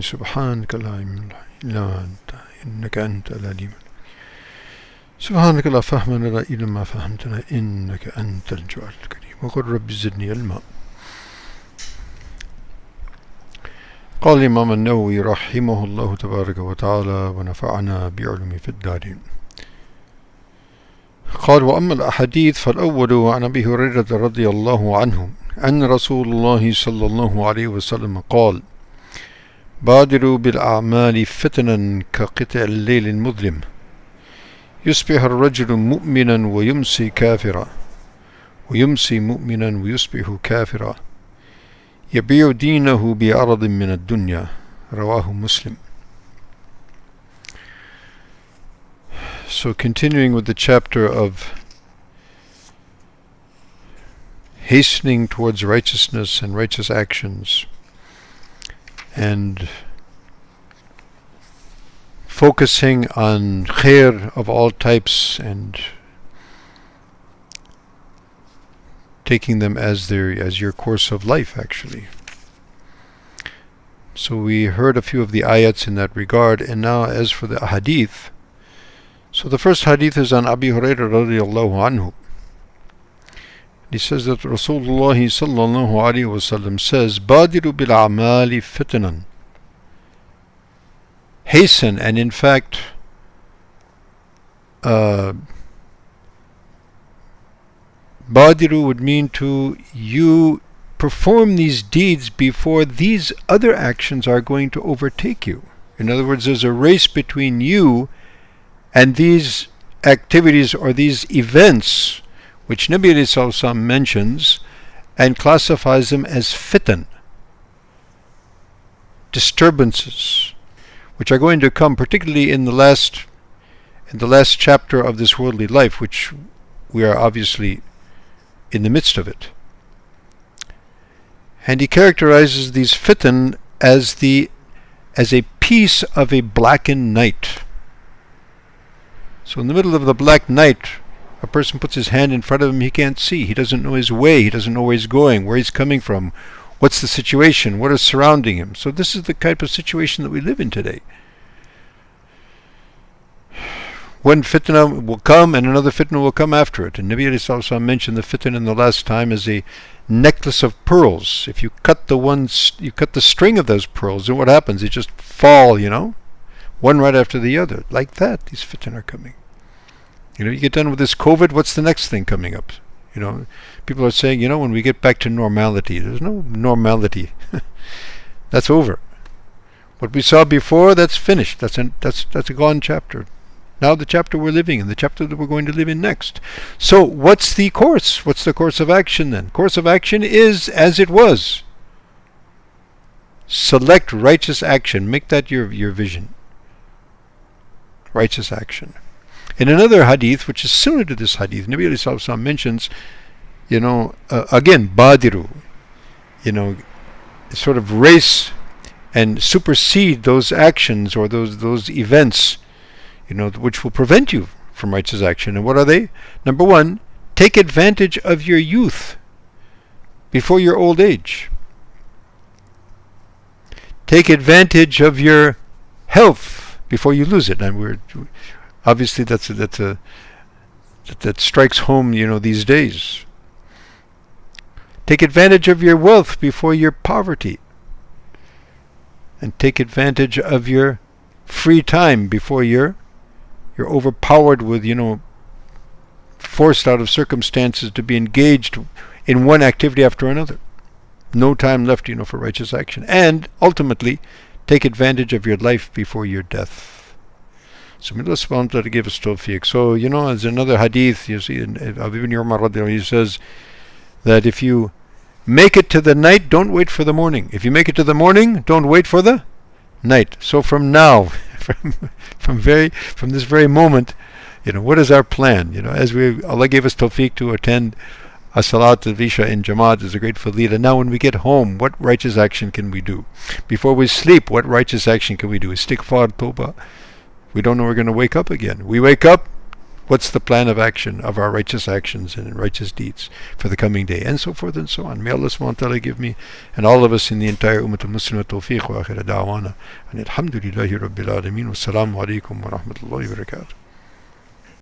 سبحانك لا علم إلا أنت إنك أنت العليم. سبحانك لا فهم لنا إلا ما فهمتنا إنك أنت الجواد الكريم. وقل رب زدني علما. قال الإمام النووي رحمه الله تبارك وتعالى ونفعنا بعلومه في الدارين. قال: وأما الأحاديث فالأول عن أبي هريرة رضي الله عنه أن رسول الله صلى الله عليه وسلم قال: بادروا بالأعمال فتنا كقطع الليل المظلم، يصبح الرجل مؤمنا ويمسي كافرا، ويمسي مؤمنا ويصبح كافرا، يبيع دينه بعرض من الدنيا. رواه Muslim. So continuing with the chapter of hastening towards righteousness and righteous actions, and focusing on khair of all types and taking them as your course of life, actually. So we heard a few of the ayats in that regard, and now as for the hadith, so the first hadith is on Abi Hurairah radiallahu anhu. He says that Rasulullah sallallahu alayhi wasallam says, Badiru bil a'mali fitnan. Hasten, and in fact, Badiru would mean to you perform these deeds before these other actions are going to overtake you. In other words, there's a race between you and these activities or these events which Nabi ﷺ mentions and classifies them as fitan, disturbances, which are going to come particularly in the last chapter of this worldly life, which we are obviously in the midst of it. And he characterizes these fitan as a piece of a blackened night. So in the middle of the black night, a person puts his hand in front of him, he can't see. He doesn't know his way. He doesn't know where he's going, where he's coming from, what's the situation, what is surrounding him. So this is the type of situation that we live in today. One fitna will come and another fitna will come after it. And Nabi ﷺ mentioned the fitna in the last time as a necklace of pearls. If you cut the string of those pearls, then what happens? They just fall, one right after the other. Like that, these fitna are coming. You get done with this COVID, what's the next thing coming up? People are saying, when we get back to normality, there's no normality. That's over. What we saw before, that's finished. That's a gone chapter. Now the chapter we're living in, the chapter that we're going to live in next. So what's the course? What's the course of action then? Course of action is as it was. Select righteous action. Make that your vision. Righteous action. In another hadith, which is similar to this hadith, Nabi ﷺ mentions, again, badiru, sort of race and supersede those actions or those events, which will prevent you from righteous action. And what are they? Number one, take advantage of your youth before your old age. Take advantage of your health before you lose it. And obviously that strikes home, these days. Take advantage of your wealth before your poverty. And take advantage of your free time before you're overpowered with, forced out of circumstances to be engaged in one activity after another. No time left, for righteous action. And ultimately, take advantage of your life before your death. So may Allah subhanahu wa ta'ala give us tawfiq. So, as another hadith, you see, of Ibn Umar radiallahu anhu, he says that if you make it to the night, don't wait for the morning. If you make it to the morning, don't wait for the night. So from now, from this very moment, what is our plan? As Allah gave us tawfiq to attend a Salat al-Isha in Jamaat is a great fadila. Now when we get home, what righteous action can we do? Before we sleep, what righteous action can we do? Istighfar, tawbah. We don't know we're going to wake up again. We wake up, What's the plan of action of our righteous actions and righteous deeds for the coming day, and so forth and so on. May Allah subhanahu wa ta'ala give me and all of us in the entire Ummah al-Muslimah tawfiq wa akhira da'wana and alhamdulillahi rabbil alameen wa assalamu alaikum wa rahmatullahi wa barakatuh.